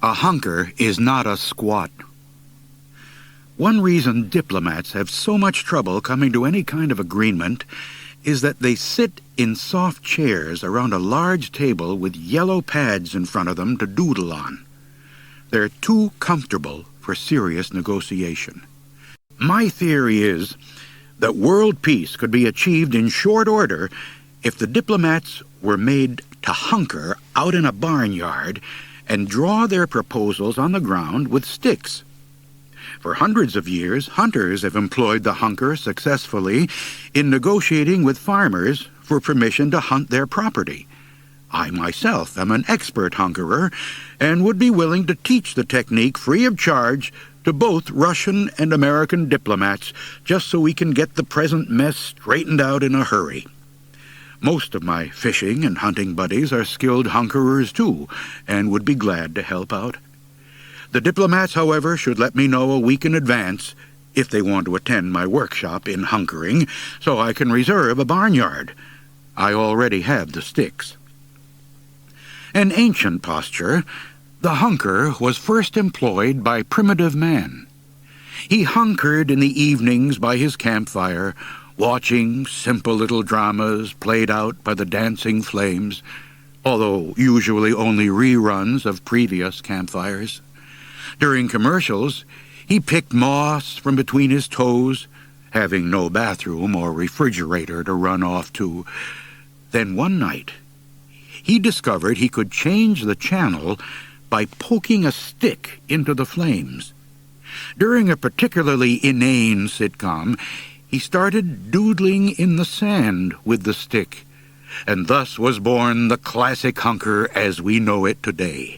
A hunker is not a squat. One reason diplomats have so much trouble coming to any kind of agreement is that they sit in soft chairs around a large table with yellow pads in front of them to doodle on. They're too comfortable for serious negotiation. My theory is that world peace could be achieved in short order if the diplomats were made to hunker out in a barnyard and draw their proposals on the ground with sticks. For hundreds of years, hunters have employed the hunker successfully in negotiating with farmers for permission to hunt their property. I myself am an expert hunkerer and would be willing to teach the technique free of charge to both Russian and American diplomats, just so we can get the present mess straightened out in a hurry. Most of my fishing and hunting buddies are skilled hunkerers too, and would be glad to help out. The diplomats, however, should let me know a week in advance if they want to attend my workshop in Hunkering, so I can reserve a barnyard. I already have the sticks. An ancient posture, the hunker was first employed by primitive man. He hunkered in the evenings by his campfire, watching simple little dramas played out by the dancing flames, although usually only reruns of previous campfires. During commercials, he picked moss from between his toes, having no bathroom or refrigerator to run off to. Then one night, he discovered he could change the channel by poking a stick into the flames. During a particularly inane sitcom, he started doodling in the sand with the stick, and thus was born the classic hunker as we know it today.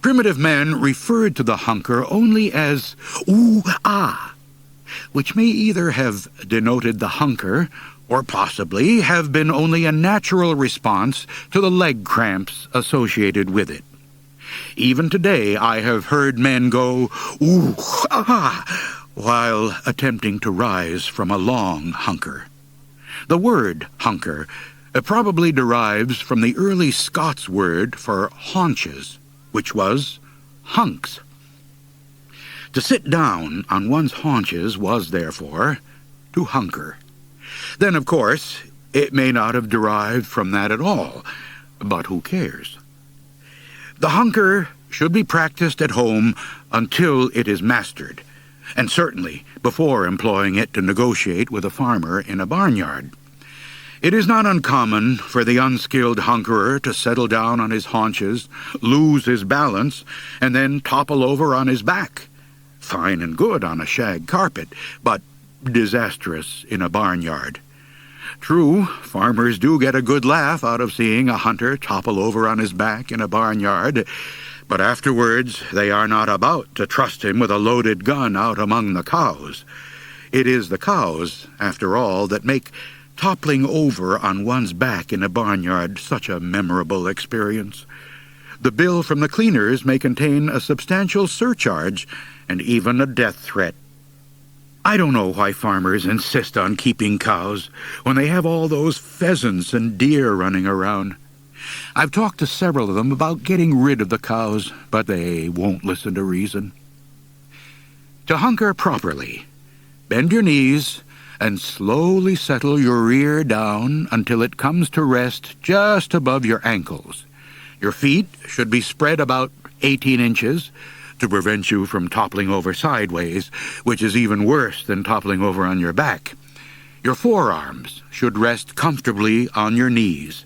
Primitive man referred to the hunker only as ooh-ah, which may either have denoted the hunker or possibly have been only a natural response to the leg cramps associated with it. Even today I have heard men go ooh-ah while attempting to rise from a long hunker. The word hunker probably derives from the early Scots word for haunches, which was hunks. To sit down on one's haunches was, therefore, to hunker. Then, of course, it may not have derived from that at all, but who cares? The hunker should be practiced at home until it is mastered, and certainly before employing it to negotiate with a farmer in a barnyard. It is not uncommon for the unskilled hunkerer to settle down on his haunches, lose his balance, and then topple over on his back. Fine and good on a shag carpet, but disastrous in a barnyard. True, farmers do get a good laugh out of seeing a hunter topple over on his back in a barnyard, but afterwards they are not about to trust him with a loaded gun out among the cows. It is the cows, after all, that make toppling over on one's back in a barnyard such a memorable experience. The bill from the cleaners may contain a substantial surcharge and even a death threat. I don't know why farmers insist on keeping cows when they have all those pheasants and deer running around. I've talked to several of them about getting rid of the cows, but they won't listen to reason. To hunker properly, bend your knees and slowly settle your rear down until it comes to rest just above your ankles. Your feet should be spread about 18 inches to prevent you from toppling over sideways, which is even worse than toppling over on your back. Your forearms should rest comfortably on your knees.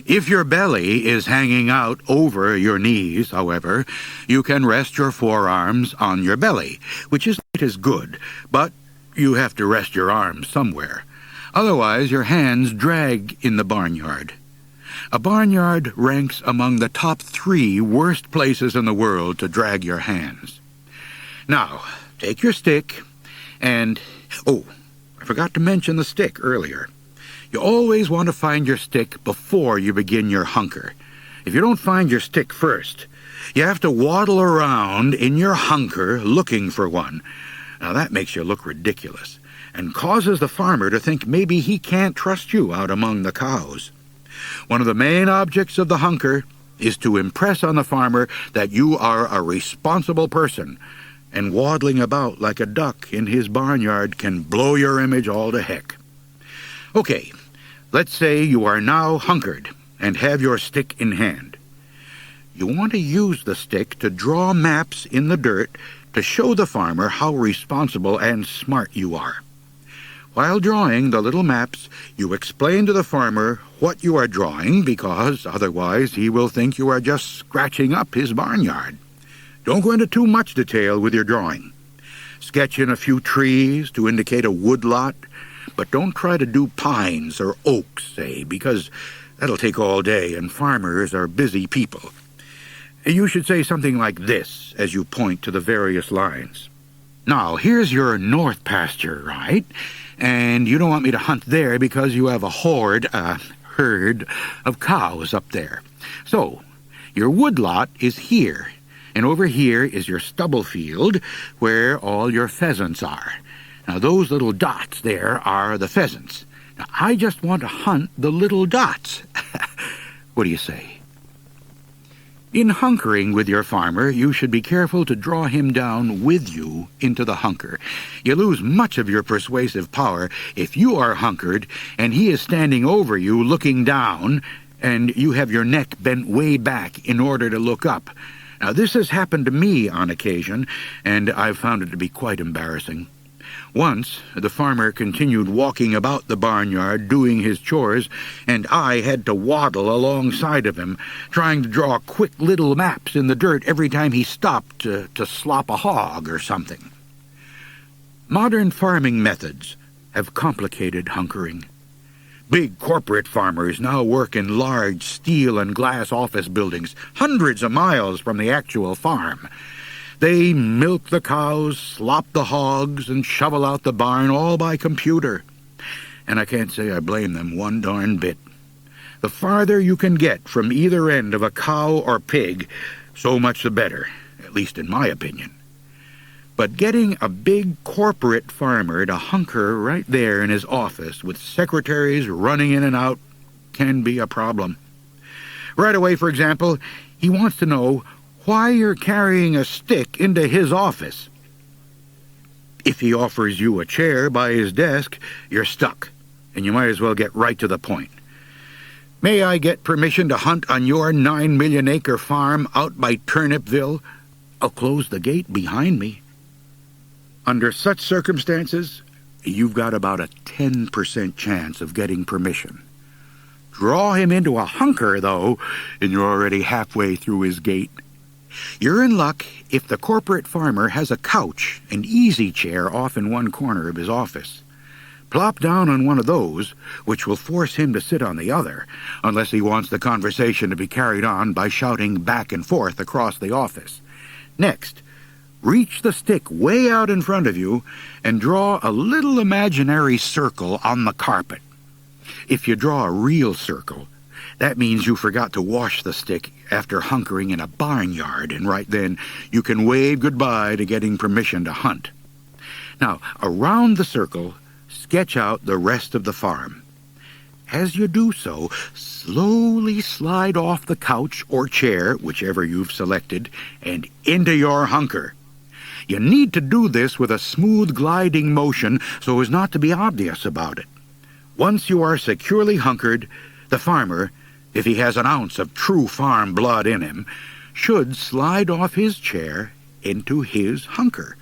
If your belly is hanging out over your knees, however, you can rest your forearms on your belly, which is not as good, but you have to rest your arms somewhere. Otherwise, your hands drag in the barnyard. A barnyard ranks among the top 3 worst places in the world to drag your hands. Now, take your stick and... Oh, I forgot to mention the stick earlier. You always want to find your stick before you begin your hunker. If you don't find your stick first, you have to waddle around in your hunker looking for one. Now that makes you look ridiculous and causes the farmer to think maybe he can't trust you out among the cows. One of the main objects of the hunker is to impress on the farmer that you are a responsible person, and waddling about like a duck in his barnyard can blow your image all to heck. Okay, let's say you are now hunkered and have your stick in hand. You want to use the stick to draw maps in the dirt to show the farmer how responsible and smart you are. While drawing the little maps, you explain to the farmer what you are drawing, because otherwise he will think you are just scratching up his barnyard. Don't go into too much detail with your drawing. Sketch in a few trees to indicate a woodlot, but don't try to do pines or oaks, say, because that'll take all day, and farmers are busy people. You should say something like this as you point to the various lines. Now, here's your north pasture, right? And you don't want me to hunt there because you have a herd of cows up there. So, your woodlot is here, and over here is your stubble field where all your pheasants are. Now, those little dots there are the pheasants. Now, I just want to hunt the little dots. What do you say? In hunkering with your farmer, you should be careful to draw him down with you into the hunker. You lose much of your persuasive power if you are hunkered and he is standing over you looking down, and you have your neck bent way back in order to look up. Now, this has happened to me on occasion, and I've found it to be quite embarrassing. Once, the farmer continued walking about the barnyard doing his chores, and I had to waddle alongside of him, trying to draw quick little maps in the dirt every time he stopped to slop a hog or something. Modern farming methods have complicated hunkering. Big corporate farmers now work in large steel and glass office buildings, hundreds of miles from the actual farm. They milk the cows, slop the hogs, and shovel out the barn all by computer. And I can't say I blame them one darn bit. The farther you can get from either end of a cow or pig, so much the better, at least in my opinion. But getting a big corporate farmer to hunker right there in his office with secretaries running in and out can be a problem. Right away, for example, he wants to know why you're carrying a stick into his office. If he offers you a chair by his desk, you're stuck, and you might as well get right to the point. May I get permission to hunt on your 9-million-acre farm out by Turnipville? I'll close the gate behind me. Under such circumstances, you've got about a 10% chance of getting permission. Draw him into a hunker, though, and you're already halfway through his gate. You're in luck if the corporate farmer has a couch, an easy chair off in one corner of his office. Plop down on one of those, which will force him to sit on the other, unless he wants the conversation to be carried on by shouting back and forth across the office. Next, reach the stick way out in front of you and draw a little imaginary circle on the carpet. If you draw a real circle, that means you forgot to wash the stick after hunkering in a barnyard, and right then you can wave goodbye to getting permission to hunt. Now, around the circle, sketch out the rest of the farm. As you do so, slowly slide off the couch or chair, whichever you've selected, and into your hunker. You need to do this with a smooth gliding motion so as not to be obvious about it. Once you are securely hunkered, the farmer, if he has an ounce of true farm blood in him, should slide off his chair into his hunker.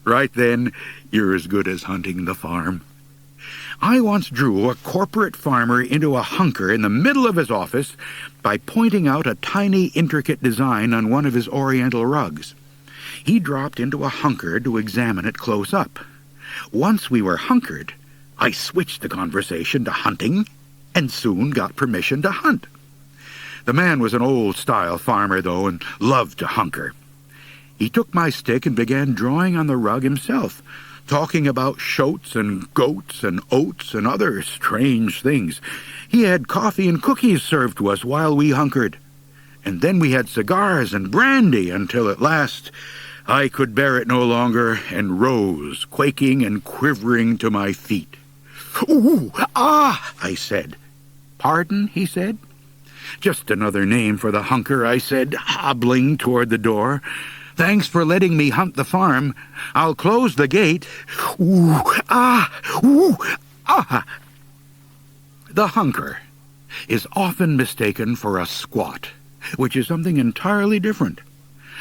Right then, you're as good as hunting the farm. I once drew a corporate farmer into a hunker in the middle of his office by pointing out a tiny, intricate design on one of his oriental rugs. He dropped into a hunker to examine it close up. Once we were hunkered, I switched the conversation to hunting and soon got permission to hunt. The man was an old-style farmer, though, and loved to hunker. He took my stick and began drawing on the rug himself, talking about shoats and goats and oats and other strange things. He had coffee and cookies served to us while we hunkered. And then we had cigars and brandy until at last I could bear it no longer and rose, quaking and quivering to my feet. "Ooh, ah," I said. "Pardon?" he said. "Just another name for the hunker," I said, hobbling toward the door. "Thanks for letting me hunt the farm. I'll close the gate." Ooh, ah, ooh, ah. The hunker is often mistaken for a squat, which is something entirely different.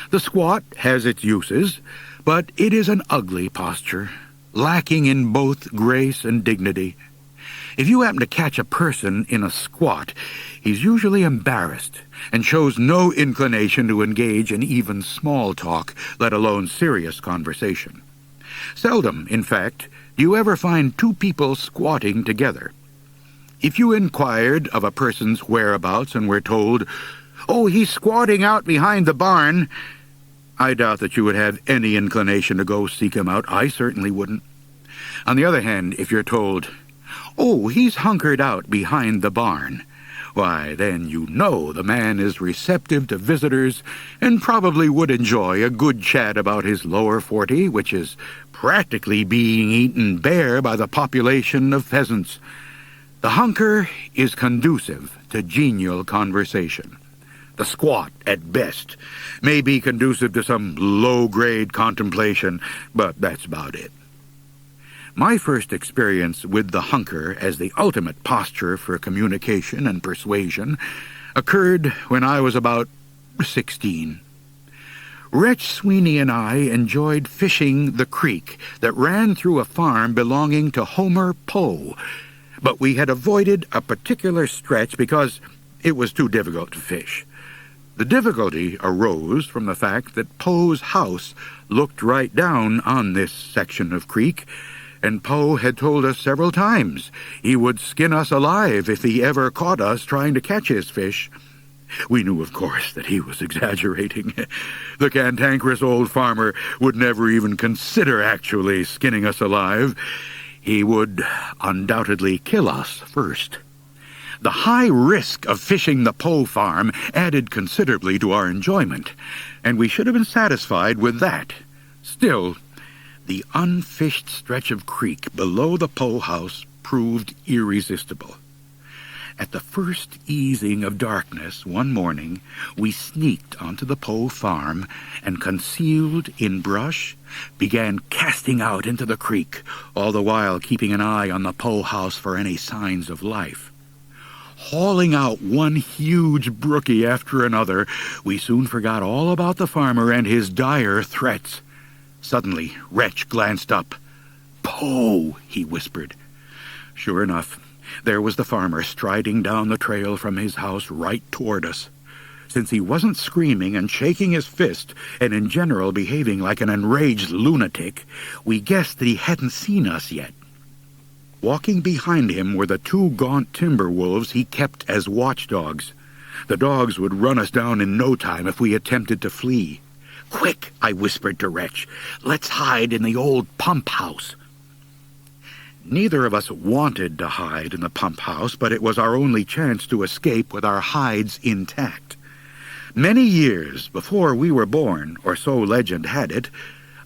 The squat has its uses, but it is an ugly posture, lacking in both grace and dignity. If you happen to catch a person in a squat, he's usually embarrassed and shows no inclination to engage in even small talk, let alone serious conversation. Seldom, in fact, do you ever find two people squatting together. If you inquired of a person's whereabouts and were told, "Oh, he's squatting out behind the barn," I doubt that you would have any inclination to go seek him out. I certainly wouldn't. On the other hand, if you're told, "Oh, he's hunkered out behind the barn," why, then you know the man is receptive to visitors and probably would enjoy a good chat about his lower 40, which is practically being eaten bare by the population of pheasants. The hunker is conducive to genial conversation. The squat, at best, may be conducive to some low-grade contemplation, but that's about it. My first experience with the hunker as the ultimate posture for communication and persuasion occurred when I was about 16. Retch Sweeney and I enjoyed fishing the creek that ran through a farm belonging to Homer Poe, but we had avoided a particular stretch because it was too difficult to fish. The difficulty arose from the fact that Poe's house looked right down on this section of creek, and Poe had told us several times he would skin us alive if he ever caught us trying to catch his fish. We knew, of course, that he was exaggerating. The cantankerous old farmer would never even consider actually skinning us alive. He would undoubtedly kill us first. The high risk of fishing the Poe farm added considerably to our enjoyment, and we should have been satisfied with that. Still, the unfished stretch of creek below the Poe house proved irresistible. At the first easing of darkness one morning, we sneaked onto the Poe farm and, concealed in brush, began casting out into the creek, all the while keeping an eye on the Poe house for any signs of life. Hauling out one huge brookie after another, we soon forgot all about the farmer and his dire threats. Suddenly, Retch glanced up. "Poe," he whispered. Sure enough, there was the farmer striding down the trail from his house right toward us. Since he wasn't screaming and shaking his fist, and in general behaving like an enraged lunatic, we guessed that he hadn't seen us yet. Walking behind him were the two gaunt timber wolves he kept as watchdogs. The dogs would run us down in no time if we attempted to flee. "Quick," I whispered to Retch. "Let's hide in the old pump house." Neither of us wanted to hide in the pump house, but it was our only chance to escape with our hides intact. Many years before we were born, or so legend had it,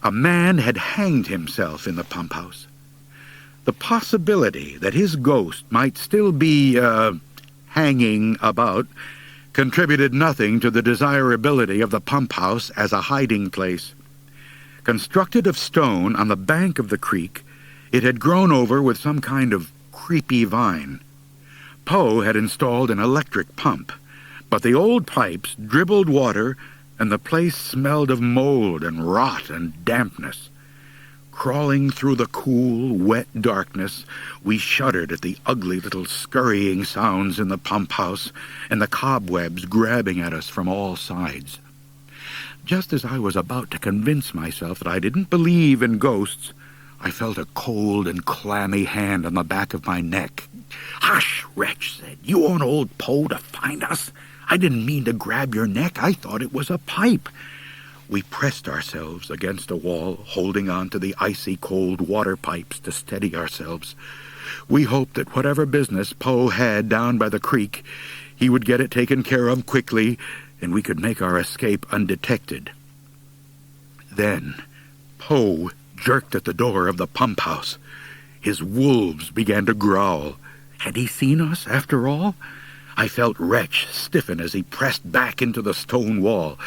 a man had hanged himself in the pump house. The possibility that his ghost might still be, hanging about contributed nothing to the desirability of the pump house as a hiding place. Constructed of stone on the bank of the creek, it had grown over with some kind of creepy vine. Poe had installed an electric pump, but the old pipes dribbled water, and the place smelled of mold and rot and dampness. Crawling through the cool, wet darkness, we shuddered at the ugly little scurrying sounds in the pump house and the cobwebs grabbing at us from all sides. Just as I was about to convince myself that I didn't believe in ghosts, I felt a cold and clammy hand on the back of my neck. "Hush," Retch said. "You want old Poe to find us? I didn't mean to grab your neck. I thought it was a pipe." We pressed ourselves against a wall, holding on to the icy cold water pipes to steady ourselves. We hoped that whatever business Poe had down by the creek, he would get it taken care of quickly, and we could make our escape undetected. Then Poe jerked at the door of the pump house. His wolves began to growl. Had he seen us, after all? I felt Retch stiffen as he pressed back into the stone wall.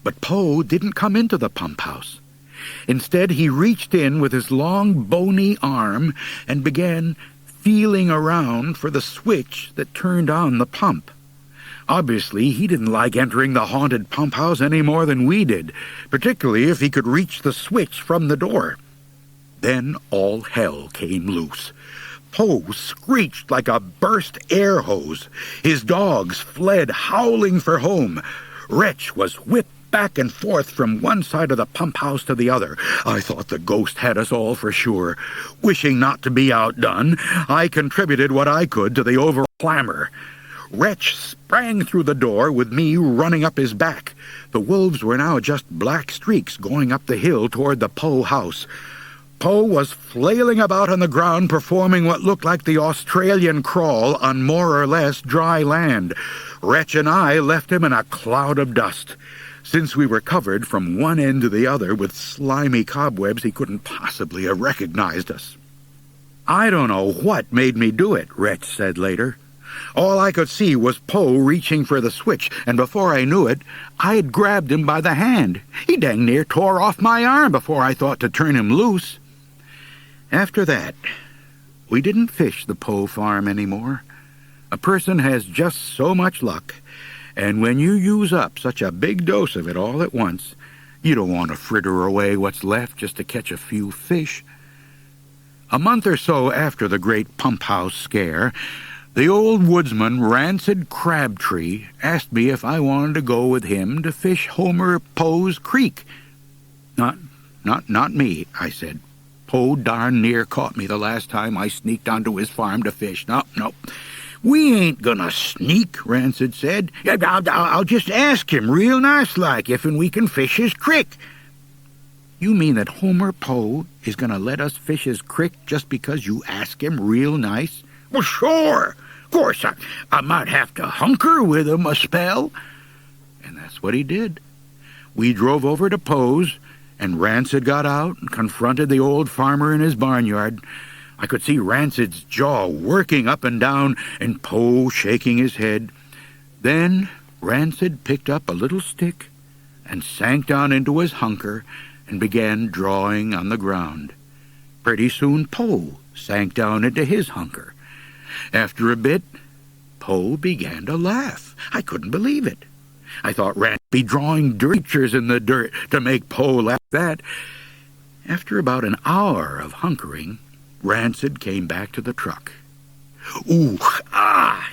But Poe didn't come into the pump house. Instead, he reached in with his long, bony arm and began feeling around for the switch that turned on the pump. Obviously, he didn't like entering the haunted pump house any more than we did, particularly if he could reach the switch from the door. Then all hell came loose. Poe screeched like a burst air hose. His dogs fled howling for home. Retch was whipped back and forth from one side of the pump house to the other. I thought the ghost had us all for sure. Wishing not to be outdone, I contributed what I could to the overall clamor. Retch sprang through the door with me running up his back. The wolves were now just black streaks going up the hill toward the Poe house. Poe was flailing about on the ground, performing what looked like the Australian crawl on more or less dry land. Retch and I left him in a cloud of dust. Since we were covered from one end to the other with slimy cobwebs, he couldn't possibly have recognized us. "I don't know what made me do it," Retch said later. "All I could see was Poe reaching for the switch, and before I knew it, I had grabbed him by the hand. He dang near tore off my arm before I thought to turn him loose." After that, we didn't fish the Poe farm anymore. A person has just so much luck, and when you use up such a big dose of it all at once, you don't want to fritter away what's left just to catch a few fish. A month or so after the great pump house scare, the old woodsman Rancid Crabtree asked me if I wanted to go with him to fish Homer Poe's creek. Not me," I said. "Poe darn near caught me the last time I sneaked onto his farm to fish. No. "We ain't gonna sneak," Rancid said. I'll just ask him real nice-like if and we can fish his crick." "You mean that Homer Poe is gonna let us fish his crick just because you ask him real nice?" "Well, sure. Of course, I might have to hunker with him a spell." And that's what he did. We drove over to Poe's, and Rancid got out and confronted the old farmer in his barnyard. I could see Rancid's jaw working up and down, and Poe shaking his head. Then Rancid picked up a little stick and sank down into his hunker and began drawing on the ground. Pretty soon Poe sank down into his hunker. After a bit, Poe began to laugh. I couldn't believe it. I thought Rancid would be drawing pictures in the dirt to make Poe laugh at that. After about an hour of hunkering, Rancid came back to the truck. "Ooh,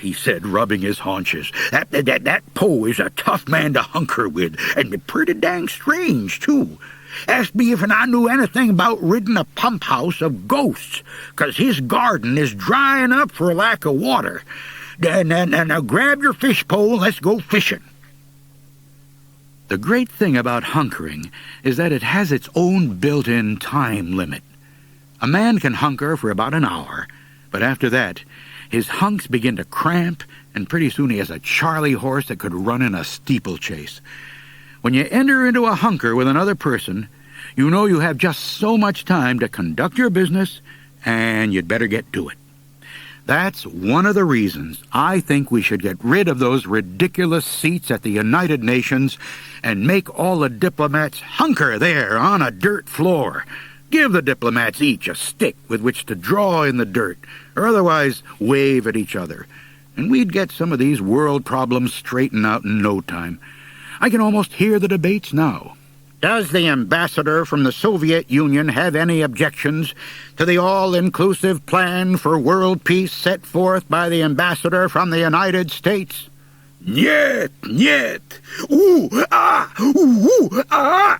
he said, rubbing his haunches. That Poe is a tough man to hunker with, and pretty dang strange, too. Asked me if I knew anything about ridding a pump house of ghosts, 'cause his garden is drying up for lack of water. Now grab your fish pole and let's go fishing." The great thing about hunkering is that it has its own built-in time limit. A man can hunker for about an hour, but after that, his hunks begin to cramp, and pretty soon he has a Charlie horse that could run in a steeplechase. When you enter into a hunker with another person, you know you have just so much time to conduct your business, and you'd better get to it. That's one of the reasons I think we should get rid of those ridiculous seats at the United Nations and make all the diplomats hunker there on a dirt floor. Give the diplomats each a stick with which to draw in the dirt, or otherwise wave at each other, and we'd get some of these world problems straightened out in no time. I can almost hear the debates now. Does the ambassador from the Soviet Union have any objections to the all-inclusive plan for world peace set forth by the ambassador from the United States? Niet. Ooh, ah, ooh, ah.